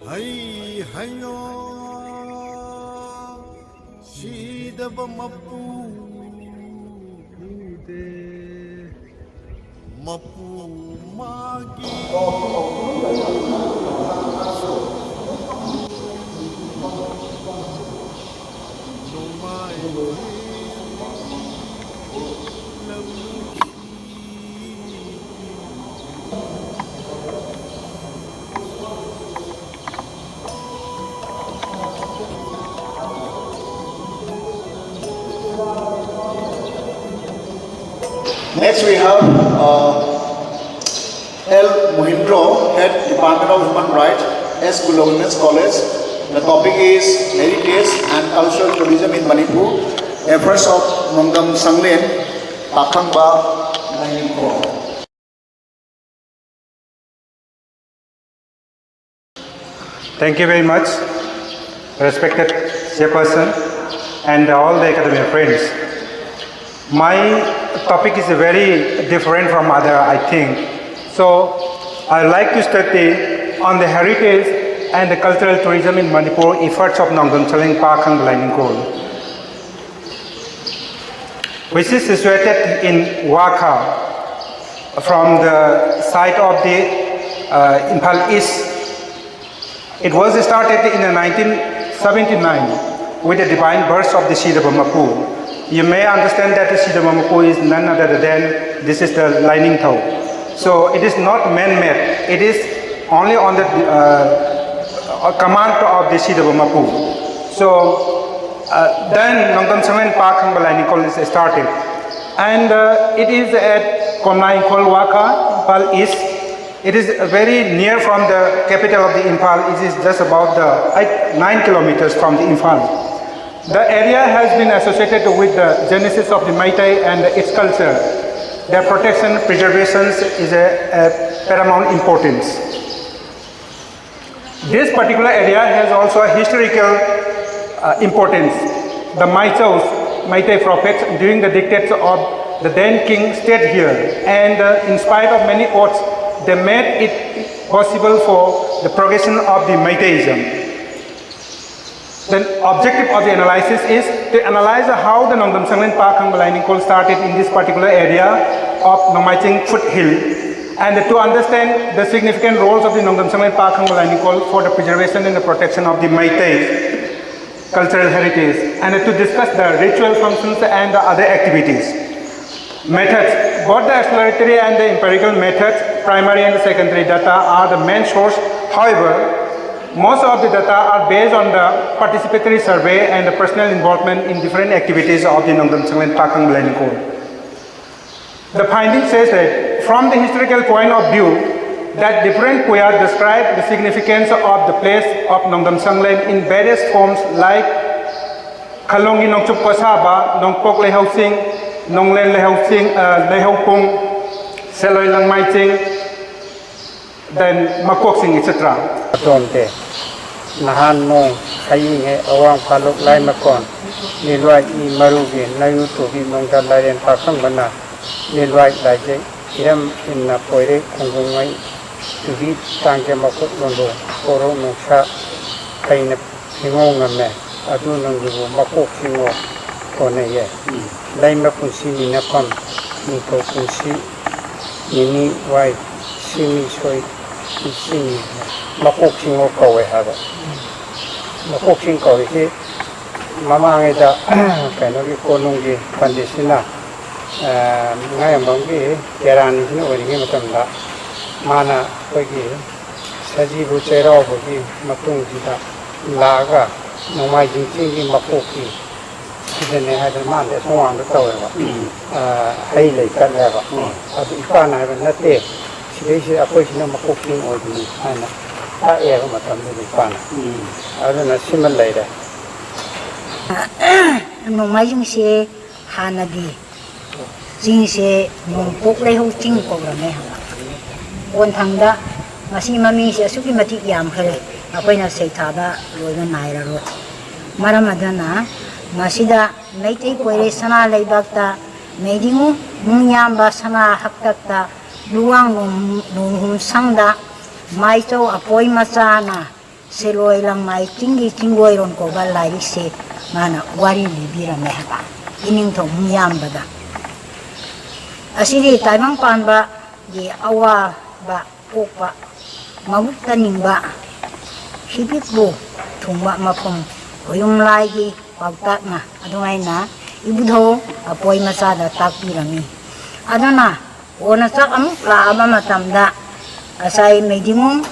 Hay hayo Shidaba mapu de Mapu magi Next we have L. Muhindro, Head Department of Human Rights, S. Kula Women's College. The topic is Heritage and Cultural Tourism in Manipur, efforts of Nongdam Sanglen, Pa-khangba, Lainigkon. Thank you very much, respected chairperson and all the academic friends. My topic is very different from other, I think. So I like to study on the heritage and the cultural tourism in Manipur, efforts of Nongdam Sanglen Pa-khangba Lainigkon, which is situated in Waka from the site of the Imphal East. It was started in 1979 with the divine birth of the Shidabamapu. You may understand that the Shidabamapu is none other than this is the Lainingkon. So it is not man-made. It is only on the command of the Shidabamapu. So then Nongdam Sanglen Pa-khangba Lainigkon is started, and it is at Nongmaiching Waka, Imphal East. It is very near from the capital of the Imphal. It is just about 9 kilometers from the Imphal. The area has been associated with the genesis of the Meitei and its culture. Their protection, preservation is a paramount importance. This particular area has also a historical importance. The Meitei prophets during the dictates of the then king stayed here, and in spite of many odds, they made it possible for the progression of the Meiteism. The objective of the analysis is to analyze how the Nongdam Sanglen Pa-khangba Lainigkon started in this particular area of Nongmaiching Hill, and to understand the significant roles of the Nongdam Sanglen Pa-khangba Lainigkon for the preservation and the protection of the Meitei cultural heritage, and to discuss the ritual functions and the other activities. Methods. Both the exploratory and the empirical methods, primary and secondary data, are the main source. However, most of the data are based on the participatory survey and the personal involvement in different activities of the Nongdam Sanglen Pa-khangba Lainigkon. The finding says that from the historical point of view, that different Puya describe the significance of the place of Nongdam Sanglen in various forms like Khallongi Nongchup Kotsaba, Nongpok Leihouching, Nonglel Leihoupung, Seloi Langmai Ching, then makokching-o, etc. Lahan, nong, hayingei, awang, fatlou, laifamkon, lilwai, e-marugi, nayu, tubi, Nongda Lailen Pa-khangbana, lilwai, laija, iram, inna, poire, kongungai, tubi, tangke, makokching-o, koro, nongsa, kaina, pingongame, adu nongjubu, makokching-o, koneye. Laima kunsi minapam, niko kunsi, nini, wai, simi, soy, simi, makokching-o kawe haba. Makokching kawe si mamangeda kainogi konunggi pandisina ngayambanggi kerani sina oringi matamda mana koigi sajibu chairaubugi matungsida laga Nongmaiching Hill makokki sidane haida mande songwangda taweba hayingei katleba adu ipana haiba natte sidai akoisina makokching-o dini haina taega matamda ipana aduna simal leire. Nongmaiching se hanadi Ching se Nongpok Leihouching kawrame haba. Onthangda masi mami se asuki matik yamkhare akoina seithada loina nairaro. Maram adana masida Meitei poire sana leibakta meidingu mungyamba sana haktakta luwang nonghum sangda maicho apoi macha na Seloi Langmai Ching Chinggoiron ko ba lai se mana wari libira mehba ining to muyam bada asiri taimang pan ba di awa ba kokpa mabukta ningba hibit bu thungba mapom koyong lai gi pagtak na adungai na ibudho apoy masada takpirami aduna ona sak amuk la aba matamda asai medimum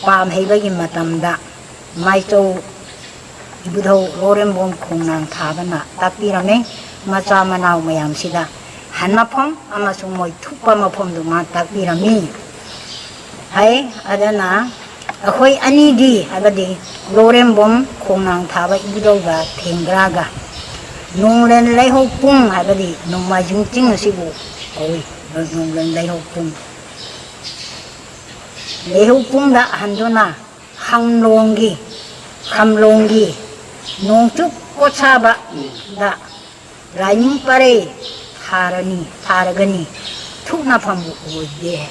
pam heibagi matamda maicho ibudho lorembom khungnang thabana takpirame macha manau mayam sida hanmapom amasung moi thupa mapom du ma takpirami hai adana akhoi ani di habadi lorembom khungnang thaba ibudho ga thengra ga Nonglel Leihoupung habadi Nongmaiching Hill sibu oi Nonglel Leihoupung Leihoupung da handuna Khallongi Nongchup Kotsaba da Lainigkon Tharagani Thukna phambu oide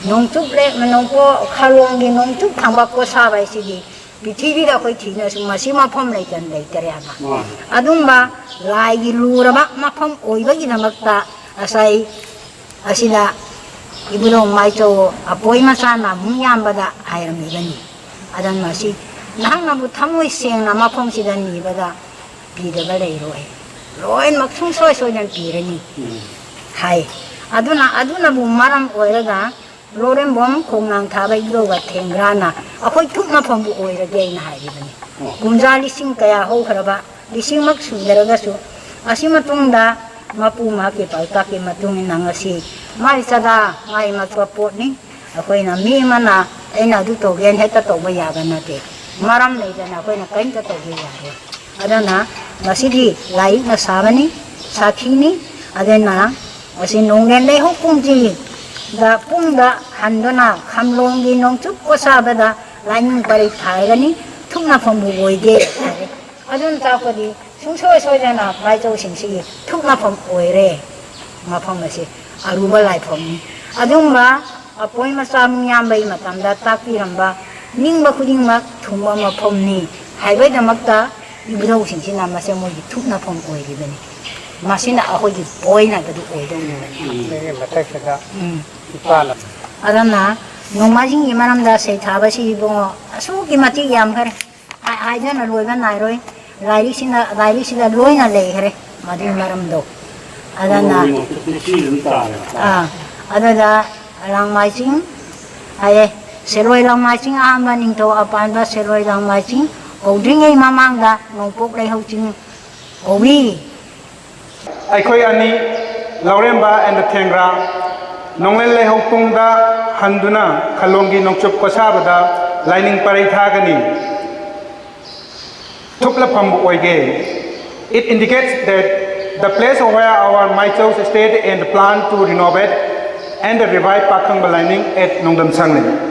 Nongchup le manongko Khallongi Nongchup Kotsaba sidi Pithiri da koi thina suma sima phom lai kan lai tere ama adumba lai gi luraba maphom oiba gi namakta asai asida ibulo maicho apoi masana munyam bada airami bani adan masi nang na bu thamoi seng na maphom sidan ni bada pida ba lai roin maksung soi nan pirani hai aduna bu maram oiraga Lorem bom khongnang thaba ido ga thengrana akhoi thukna phambu oirage na haibani gunjali sing kaya ho kharaba lising mak sudaraga su asimatungda mapu ma ke pauta ke matung nangasi mai sada mai matwapot ni akhoi na mi mana aina du to gen heta to ba yaga na te maram nei jana akhoi na kain ta to ge ya adana masidi lai na sabani sakhini adena asi Nonglel Leihoupung ji da pungda handona Khallongi Nongchup Kotsaba da Lainigkon thaigani thukna phambu oige adun tapadi sungsoi soijana maicho singsi thukna pham oire mapham ase aruba laifam adumba apoi masam nyambai matamda takpiramba ningba khudingma thumba mapham ni haibai damakta ibro singsi namase moi thukna pham oiribani masina ahogi poina gadu oidoni 네, 마탁사가 이빨라. adana Nongmaiching imanamda sei thabasi bongo asuki mati yam khare aijana loiba nairoi lairi sina loina lei khare madi maramdo adana adada Langmaiching aye Seloi Langmai Ching amba ningto apanda Seloi Langmai Ching odringei mamangda Nongpok Leihouching owi Aikoi ani Lauremba and the Tengra Nonglel Leihoupung da handuna Khallongi Nongchup Kotsaba da Lainigkon thagani thupla phambu oige. It indicates that the place where our Maichos stayed and plan to renovate and revive Pa-khangba lining at Nongdam Sanglen.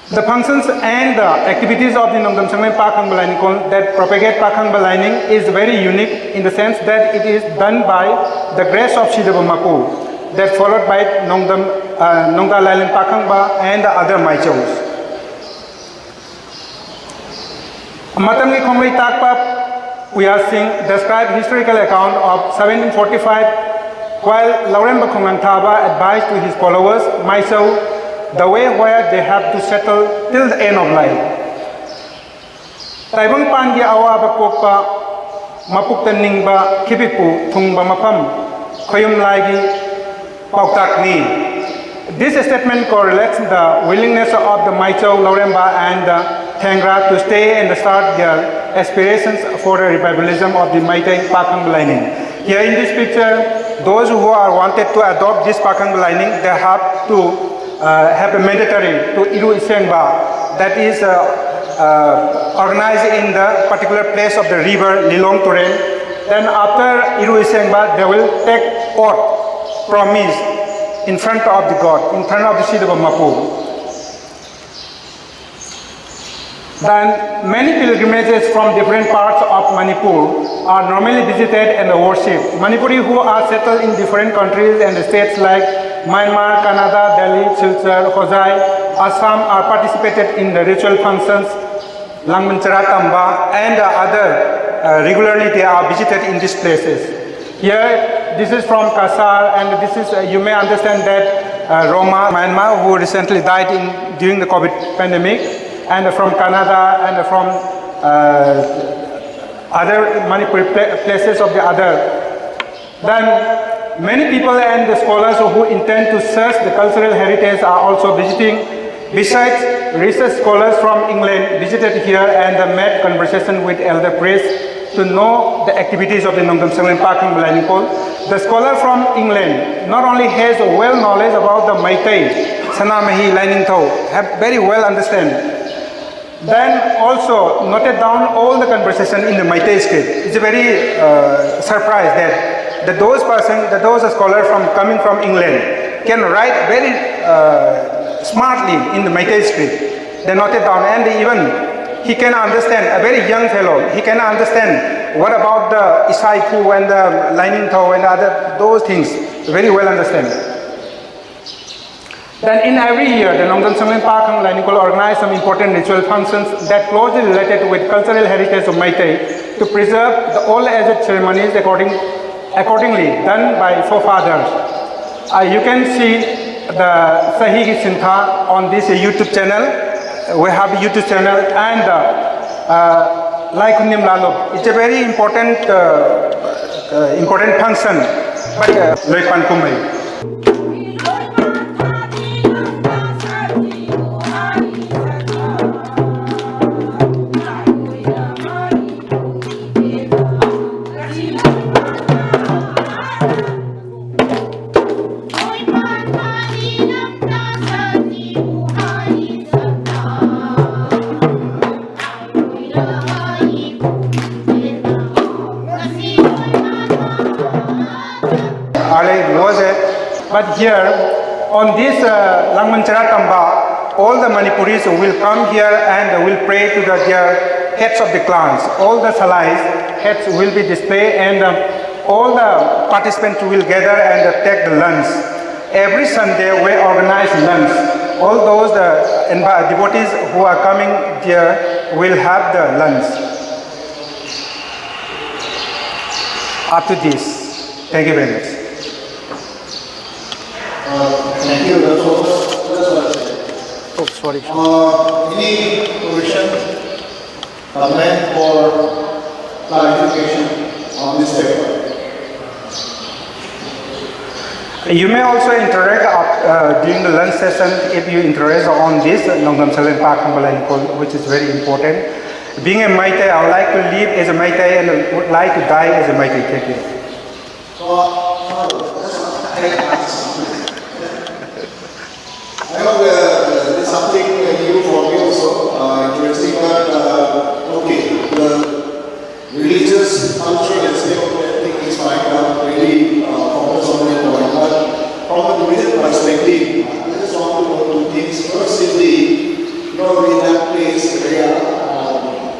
The functions and the activities of the Nongdam Sanglen Pa-khangba Lainigkon that propagate Pa-khangba lining is very unique in the sense that it is done by the grace of Shidaba Mapu, that followed by Nongda Lailen Pa-khangba and the other Maichos. Matamgi Khomri Takpa Puya Singh described historical account of 1745 while Lauremba Khongnang Thaba advised to his followers, Maicho, the way where they have to settle till the end of life. Taibang Pangi Awa Bakokpa Mapukta Ningba Kipipu Thungba Mapam Koyum Laigi Pauktakni. This statement correlates the willingness of the Maicho, Lauremba and Tengra to stay and start their aspirations for the revivalism of the Maitai Pa-khangba lining. Here in this picture, those who are wanted to adopt this Pa-khangba lining, they have to have a mandatory to Iru Isengba, that is organized in the particular place of the river Lilong Turen. Then after Iru Isengba, they will take oath, promise in front of the God, in front of the Shidaba Mapu. Then many pilgrimages from different parts of Manipur are normally visited and worshipped. Manipuri who are settled in different countries and states like Myanmar, Canada, Delhi, Silchar, Hosai, Assam are participated in the ritual functions, Langmancharatamba, and other regularly they are visited in these places. Here, this is from Kasar, and this is, you may understand that Roma, Myanmar, who recently died during the COVID pandemic, and from Canada, and from other Manipuri places of the other. Then many people and the scholars who intend to search the cultural heritage are also visiting. Besides, research scholars from England visited here and made conversation with elder priests to know the activities of the Nongdam Sanglen Pa-khangba Lainigkon. The scholar from England not only has a well knowledge about the Meitei, Sanamahi, Lainingtho, have very well understand. Then also noted down all the conversation in the Meitei script. It's a very surprise that those scholars coming from England can write very smartly in the Meitei script. They noted down, and even he can understand, a very young fellow, he can understand what about the Isaiku and the Lainingtho and other those things, very well understand. Then in every year, the Nongdam Sanglen Pa-khangba Lainigkon organize some important ritual functions that closely related with cultural heritage of Meitei to preserve the old-aged ceremonies accordingly done by forefathers. You can see the Sahigi Sintha on this YouTube channel. We have a YouTube channel, and Laikundim Lalop. It's a very important function, but Loipankumai. But here, on this Langmancharatamba, all the Manipuris will come here and will pray to their heads of the clans. All the Selai's heads will be displayed, and all the participants will gather and take the lunch. Every Sunday we organize lunch. All those devotees who are coming here will have the lunch. Up to this. Thank you very much. Thank you. That's what I said. Oh, sorry. Any question, comment, or clarification on this paper? You may also interact during the lunch session if you interest on this Nongdam Sanglen Pa-khangba Lainigkon, which is very important. Being a Meitei, I would like to live as a Meitei and would like to die as a Meitei. Thank you. I know there's something new for me also, interesting, but okay, the religious cultural aspect of that thing is fine, really focus on that point, but from a tourism perspective, I just want to know two things. First is in that place area,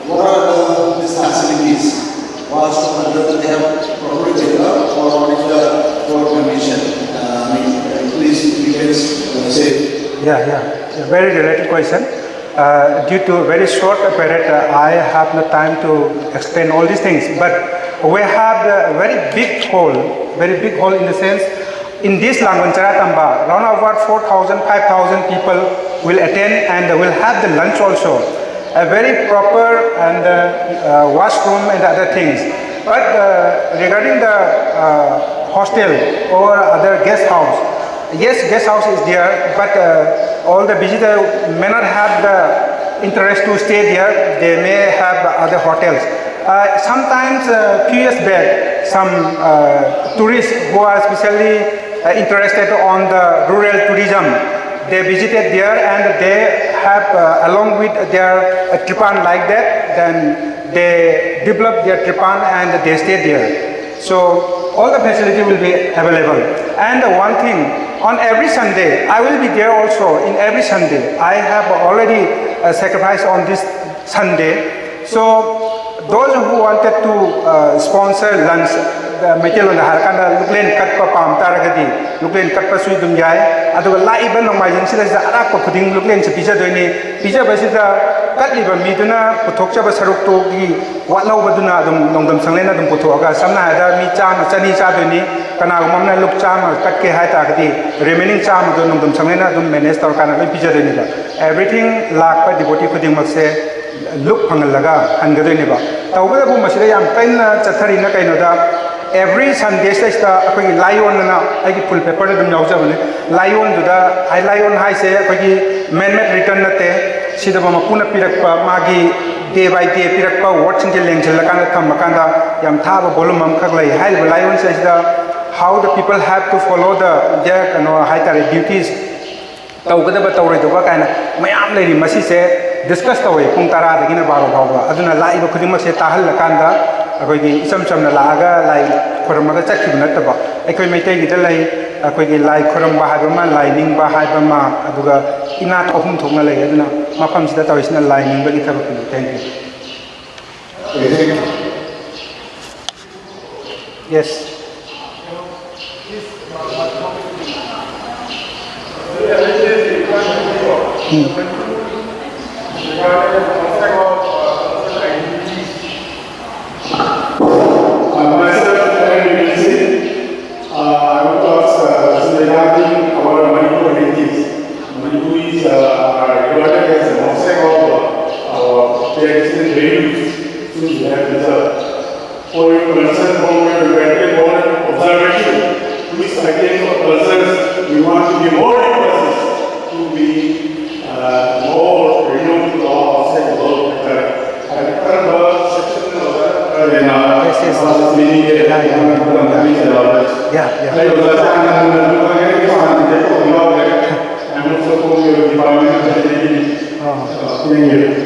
what are these facilities? Whether they have properly developed or what is the board permission? Please, you can say. Yeah. Very related question. Due to very short period, I have no time to explain all these things. But we have a very big hall in the sense, in this Langmancharatamba, around about 4,000, 5,000 people will attend and will have the lunch also. A very proper and washroom and other things. But regarding the hostel or other guest house, yes, guest house is there, but all the visitors may not have the interest to stay there. They may have other hotels. Sometimes, few years back, some tourists who are especially interested on the rural tourism, they visited there and they have, along with their tripan like that, then they develop their tripan and they stay there. So all the facility will be available. And one thing, on every Sunday, I will be there also. In every Sunday, I have already sacrificed on this Sunday. So those who wanted to sponsor lunch, the material on the Harkanda, Luklen Katpa Pam Taragadi, Luklen Katpa Suidumjai, aduga laiba nongmaijing sida sida arakpa khuding lukleng se pija doini pija basida katliba miduna puthokchaba sarukto gi watlawbaduna adum nongdam sanglena adum puthoga samna hada mi chama chani cha doini kana gumamna luk chama katke hai ta gadi remaining chama do nongdam sanglena adum manage tor kana pija doini ba everything lakpa devotee khuding makse look phangalaga hangadoini ba tawbada bu masida yam kaina chathari na kaino da every Sunday sta akoi lion na ai full paper dum yaujabane lion duda ai lion hai se akoi man made return nate sida ba mapuna pirakpa magi day by day pirakpa word sing lengchel kan tham makanda yam thaba volume am khak lai hai lion says the how the people have to follow their hai tare duties tawgada ba tawre do ba kana mayam leiri masi se discuss tawe pung tara dagina baro bawba aduna lai ba khuding se tahal lakanda akoi isam chamna laaga lai khoramaga chakhi nataba akoi maitai gi dalai akoi lai khoram ba haiba ma lai ning ba haiba ma aduga ina thum thongna lai aduna mafam sida tawisna lai ning ba gi thaba pi thank you yes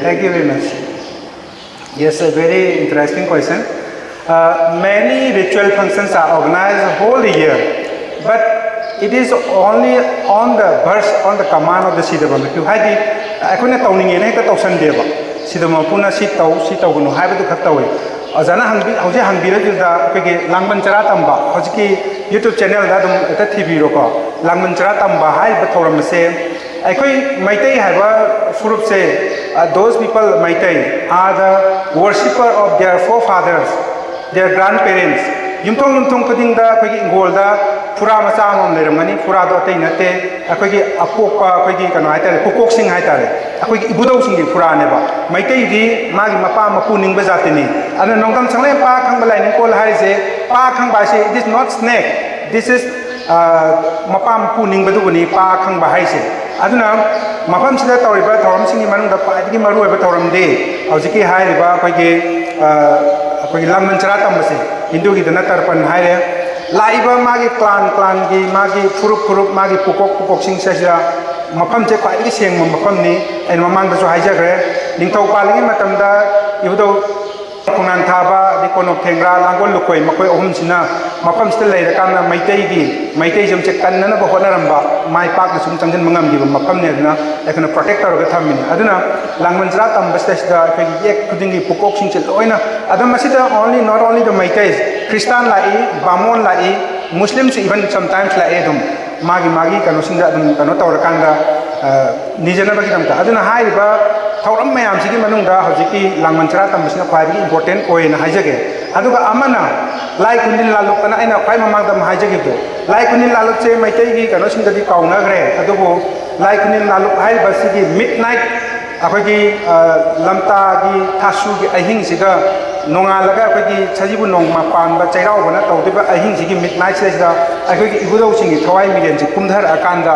Thank you very much. Yes, a very interesting question. Many ritual functions are organized whole year, but it is only on the burst, on the command of the Siddhama. Hadi, I couldn't tell you anything to Sandeva. Siddhama Puna Sitau, have to cut away. Azana Hanbira is the Langman Charatamba, Hosiki YouTube channel that at TV Roko, Langman Charatamba, High Batoram say, I could Maitei have a full say, those people Maitei are the worshipper of their forefathers, their grandparents. Yumtong putting the Golda, Pura Masam, Lermani, Pura Dotinate, a quickie Apopa, quickie Kanai, Kokok-sing Haitare, a quick Ibudosing Puraneva, Maitei di, Magi Mapa Mapuning Bazatini, and the Nongdam Sanglen Pa-khangba Lainigkon Haise, Pa-khangba, it is not snake, this is Mapam Puning Baduni, Pa-khangba Haise. Aduna, Mapam Sida Toriba, Toram Sing Manunda, Padi Maru, Toram Day, Oziki Haiba, Langman Charatamasi, Hindu the Natarpan Haire, Laiba Magi clan gi Magi Purup Magi Pukok-sing Sasha, Mapam Chepa Ising Mapamni, and Mamang the Hajagre, Ningto Paling Matamda, Yudo Kunan Taba, the Kono Tengra, Langol Lukoi, Makoi Omsina, Mapam still later come Maitei, Maitejum Chekan, none of Honaramba, my partner Sumtan Mangam, Mapam Nedna, like a protector of the Tamini. Aduna, Langmanzratam, Bastesta, Yek, Kudingi, Pukok-sing Oina, Adamasita only, not only the Maites, Christian Lai, Bamon Lai, Muslims even sometimes Lai Edum, Magi, Kanosinga, Kanota or Kanda, Nijana Bakitamka. Aduna Haiba. Thauram mayam sigi manungda hojiki Langman Charatam bisna khwai important oina haijage aduga amana lai kunil laluk kana aina khwai mamangdam haijage do lai kunil laluk che maitai gi kano singdadi kauna gre adugo lai kunil laluk hai basigi midnight akhoi lamta gi thasu gi ahing siga nongalaga akhoi chajibu nongma panba chairau bana tawdiba ahing sigi midnight sida akhoi ibudau singi thawai million si kumdhar akanda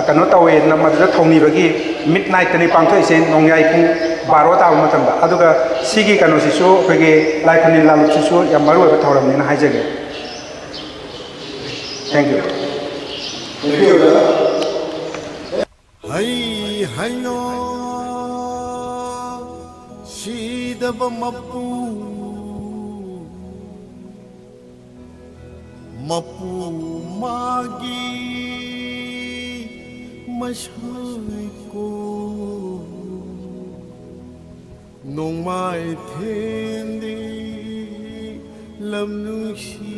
kano tawe namada thongni bagi midnight tani pangthoi se nongyai pung baro ta matamba aduga sigi kano sisu khoi lai kunil laluk sisu yam maru ba thoram ni na haijage thank you hayno Shidaba Mapu Magi Mashaiko Nongmai Tendi Lam Nungshi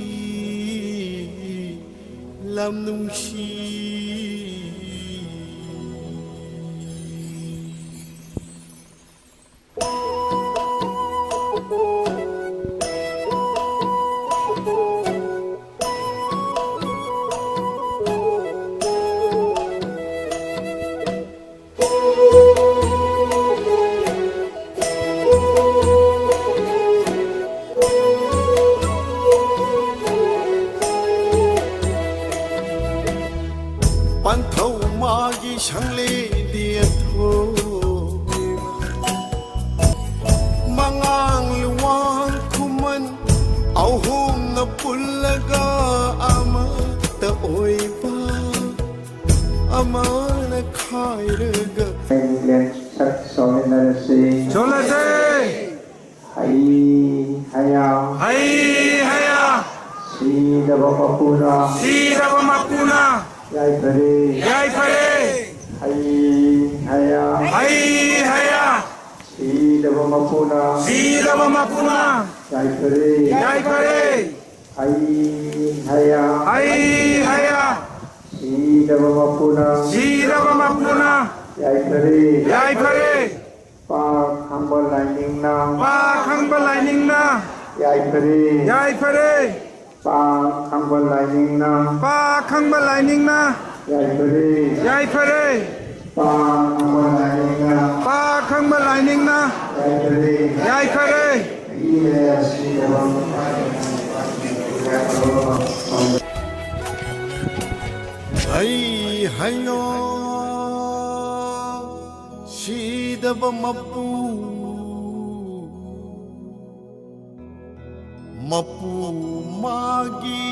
mapuna, Sidaba mapuna, yai pare, haya, Hayingei, sidaba mapuna, Sidaba mapuna, yai pare, haya, Hayingei, sidaba mapuna, Sidaba mapuna, yai pare, Pa-khangba Lainingna, yai pare, Pa-khangba Lainingna, Pa-khangba Lainingna, Yai Pare, Pa-khangba Lainingna, Yai Pare, Ai haino Shidaba mapu Mapu magi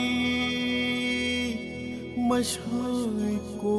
Mashai ko